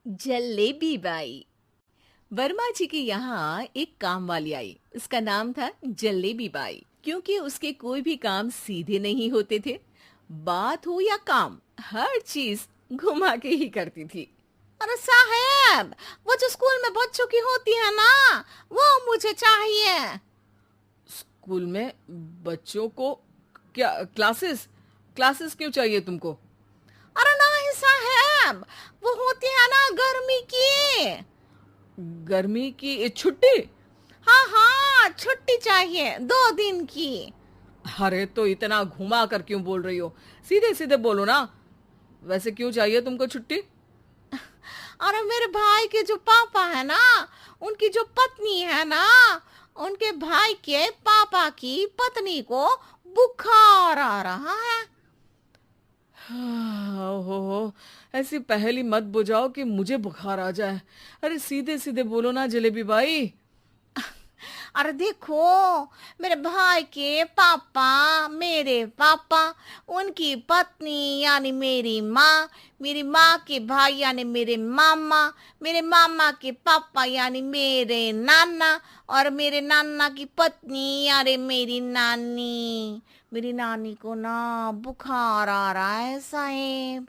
Jalebi by. Verma जी के यहाँ एक काम वाली आई। उसका नाम था जलेबी बाई, क्योंकि उसके कोई भी काम सीधे नहीं होते थे। बात हो या काम, हर चीज घुमा के ही करती थी। अरे साहब, वो जो स्कूल में बच्चों की होती है ना, वो मुझे चाहिए। स्कूल में बच्चों को क्या क्लासेस क्लासेस क्यों चाहिए तुमको? अरे नहीं साहब, वो होती है ना गर्मी की। गर्मी की छुट्टी? हाँ हाँ, छुट्टी चाहिए 2 दिन की। अरे तो इतना घुमा कर क्यों बोल रही हो? सीधे सीधे बोलो ना। वैसे क्यों चाहिए तुमको छुट्टी? अरे मेरे भाई के जो पापा है ना, उनकी जो पत्नी है ना, उनके भाई के पापा की पत्नी को बुखार आ रहा है। हो ऐसी पहेली मत बुझाओ कि मुझे बुखार आ जाए। अरे सीधे सीधे बोलो ना जलेबी भाई। अरे देखो, मेरे भाई के पापा, मेरे पापा, उनकी पत्नी यानी मेरी माँ के भाई यानी मेरे मामा के पापा यानी मेरे नाना, और मेरे नाना की पत्नी यानी मेरी नानी को ना बुखार आ रहा है साहेब।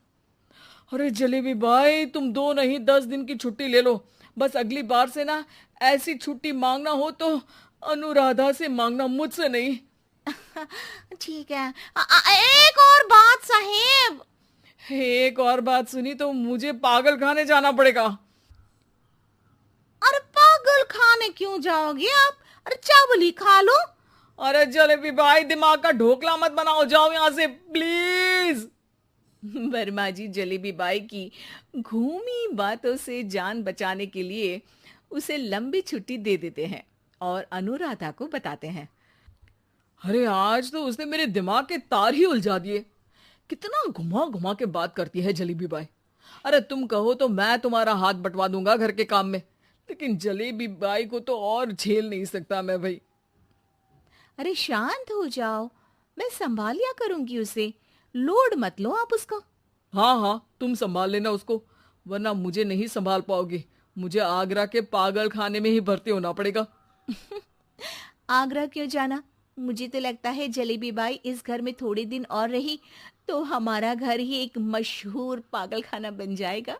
अरे जलेबी भाई, तुम 2 नहीं 10 दिन की छुट्टी ले लो। बस अगली बार से ना ऐसी छुट्टी मांगना हो तो अनुराधा से मांगना, मुझसे नहीं। ठीक है। एक और बात साहेब। एक और बात सुनी तो मुझे पागल खाने जाना पड़ेगा। अरे पागल खाने क्यों जाओगे आप? अरे चावल ही खा लो। अरे जलेबी भाई, दिमाग का ढोकला मत बनाओ, जाओ यहां से प्लीज। वर्मा जी जलेबी बाई की घूमी बातों से जान बचाने के लिए उसे लंबी छुट्टी दे देते हैं और अनुराधा को बताते हैं। अरे आज तो उसने मेरे दिमाग के तार ही उलझा दिए। कितना घुमा घुमा के बात करती है जलेबी बाई। अरे तुम कहो तो मैं तुम्हारा हाथ बंटवा दूंगा घर के काम में, लेकिन जलेबी बाई को तो और झेल नहीं सकता मैं भाई। अरे शांत हो जाओ, मैं संभाल लिया करूंगी उसे। लोड मत लो आप उसका। हाँ हाँ, तुम संभाल लेना उसको, वरना मुझे नहीं संभाल पाओगे। मुझे आगरा के पागल खाने में ही भर्ती होना पड़ेगा। आगरा क्यों जाना? मुझे तो लगता है जलेबी बाई इस घर में थोड़े दिन और रही तो हमारा घर ही एक मशहूर पागल खाना बन जाएगा।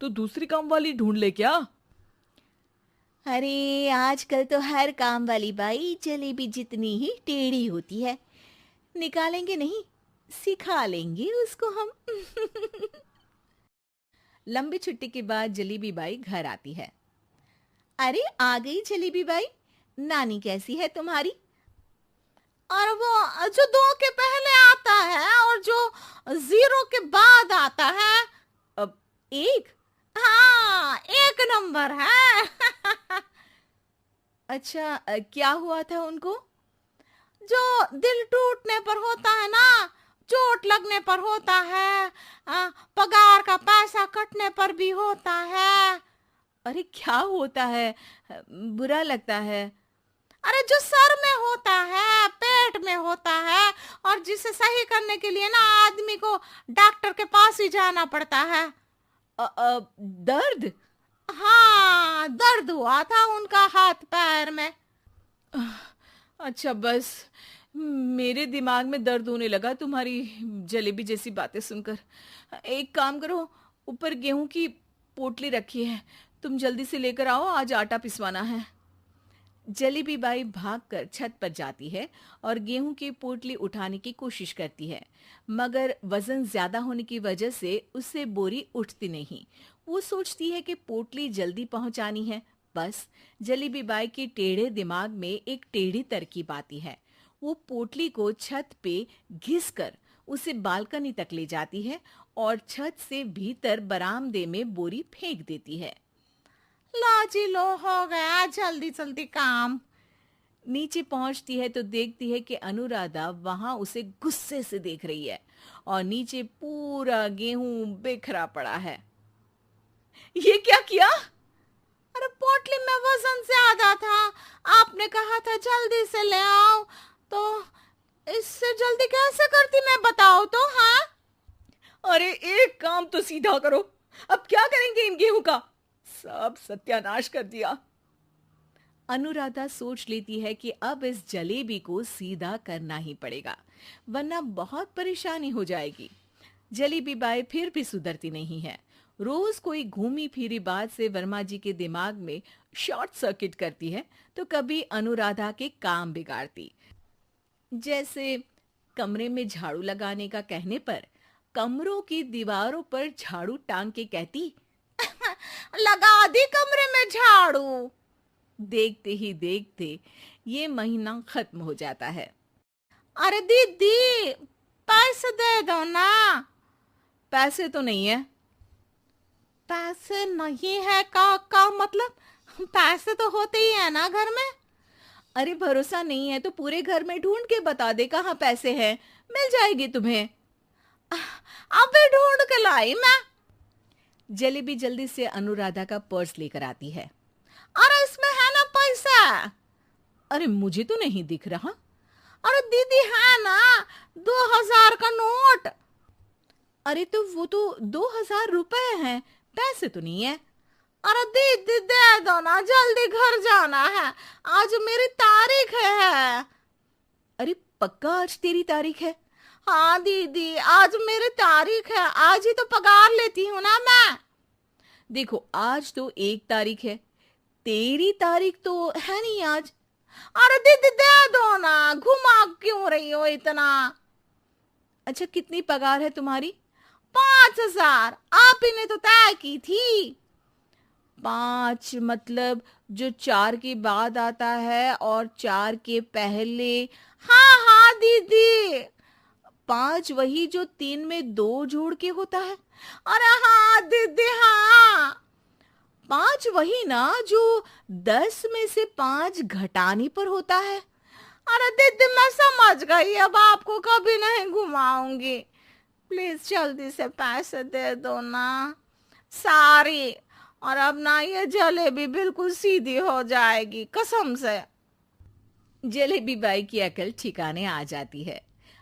तो दूसरी काम वाली ढूंढ ले क्या? अरे आजकल तो हर काम वाली बाई जलेबी जितनी ही टेढ़ी होती है। निकालेंगे नहीं, सिखा लेंगे उसको हम। लंबी छुट्टी के बाद जलेबी बाई घर आती है। अरे आ गई जलेबी बाई, नानी कैसी है तुम्हारी? और वो जो 2 के पहले आता है और जो 0 के बाद आता है। अब एक। हाँ, 1 नंबर है। अच्छा, क्या हुआ था उनको? जो दिल टूटने पर होता है ना, चोट लगने पर होता है, पगार का पैसा कटने पर भी होता है। अरे क्या होता है? बुरा लगता है? अरे जो सर में होता है, पेट में होता है, और जिसे सही करने के लिए ना आदमी को डॉक्टर के पास ही जाना पड़ता है। दर्द? हाँ, दर्द हुआ था उनका हाथ पैर में। अच्छा बस, मेरे दिमाग में दर्द होने लगा तुम्हारी जलेबी जैसी बातें सुनकर। एक काम करो, ऊपर गेहूं की पोटली रखी है, तुम जल्दी से लेकर आओ, आज आटा पिसवाना है। जलेबी बाई भागकर छत पर जाती है और गेहूं की पोटली उठाने की कोशिश करती है, मगर वजन ज्यादा होने की वजह से उससे बोरी उठती नहीं। वो सोचती है कि पोटली जल्दी पहुंचानी है। बस जलेबी बाई के टेढ़े दिमाग में एक टेढ़ी तरकीब आती है। वो पोटली को छत पे घिसकर उसे बालकनी तक ले जाती है और छत से भीतर बरामदे में बोरी फेंक देती है। लो जी लो, हो गया जल्दी जल्दी काम। नीचे पहुंचती है तो देखती है कि अनुराधा वहां उसे गुस्से से देख रही है और नीचे पूरा गेहूं बिखरा पड़ा है। ये क्या किया? अरे पोटली में वजन ज्यादा था, आपने कहा था जल्दी से ले आओ, तो इससे जल्दी कैसे करती मैं बताओ तो। हाँ, अरे एक काम तो सीधा करो, अब क्या करेंगे इन गेहूं का? सब सत्यानाश कर दिया। अनुराधा सोच लेती है कि अब इस जलेबी को सीधा करना ही पड़ेगा, वरना बहुत परेशानी हो जाएगी। जलेबी बाई फिर भी सुधरती नहीं है। रोज कोई घूमी फिरी बात से वर्मा जी के दिमाग में शॉर्ट सर्किट करती है, तो कभी अनुराधा के काम बिगाड़ती। जैसे कमरे में झाड़ू लगाने का कहने पर कमरों की दीवारों पर झाड़ू टांग के कहती, लगा दी कमरे में झाड़ू। देखते ही देखते ये महीना खत्म हो जाता है। अरे दीदी, पैसे दे दो ना। पैसे तो नहीं है। पैसे नहीं है का मतलब? पैसे तो होते ही है ना घर में। अरे भरोसा नहीं है तो पूरे घर में ढूंढ के बता दे कहाँ पैसे हैं, मिल जाएगी तुम्हें। अबे ढूंढ के लाई मैं। जलेबी जल्दी से अनुराधा का पर्स लेकर आती है। अरे इसमें है ना पैसा? अरे मुझे तो नहीं दिख रहा। अरे दीदी है ना, 2000 का नोट। अरे तो वो तो 2000 रुपए हैं, पैसे तो नहीं है। अरे दीदी दे दो ना, जल्दी घर जाना है, आज मेरी तारीख है। अरे पक्का आज तेरी तारीख है? हाँ दीदी, आज मेरी तारीख है, आज ही तो पगार लेती हूँ ना मैं। देखो आज तो 1 तारीख है, तेरी तारीख तो है नहीं आज। अरे दीदी दे दो ना, घुमा क्यों रही हो इतना? अच्छा कितनी पगार है तुम्हारी? 5000, आप ही ने तो तय की थी। 5 मतलब जो 4 के बाद आता है और 4 के पहले। हाँ हाँ दीदी। 5 वही जो 3 में 2 जोड़ के होता है। अरे हाँ दीदी हाँ। 5 वही ना जो 10 में से 5 घटाने पर होता है। अरे दीदी मैं समझ गई, अब आपको कभी नहीं घुमाऊंगी। प्लीज जल्दी से पैसे दे दो ना, सारी। और अब ना ये जलेबी बिल्कुल सीधी हो जाएगी कसम से। जलेबी बाई की अकल ठिकाने आ जाती है।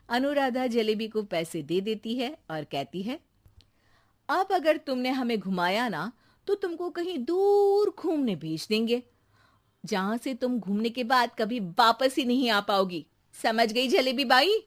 अनुराधा जलेबी को पैसे दे देती है और कहती है, अब अगर तुमने हमें घुमाया ना तो तुमको कहीं दूर घूमने भेज देंगे, जहां से तुम घूमने के बाद कभी वापस ही नहीं आ पाओगी। समझ गई जलेबी बाई?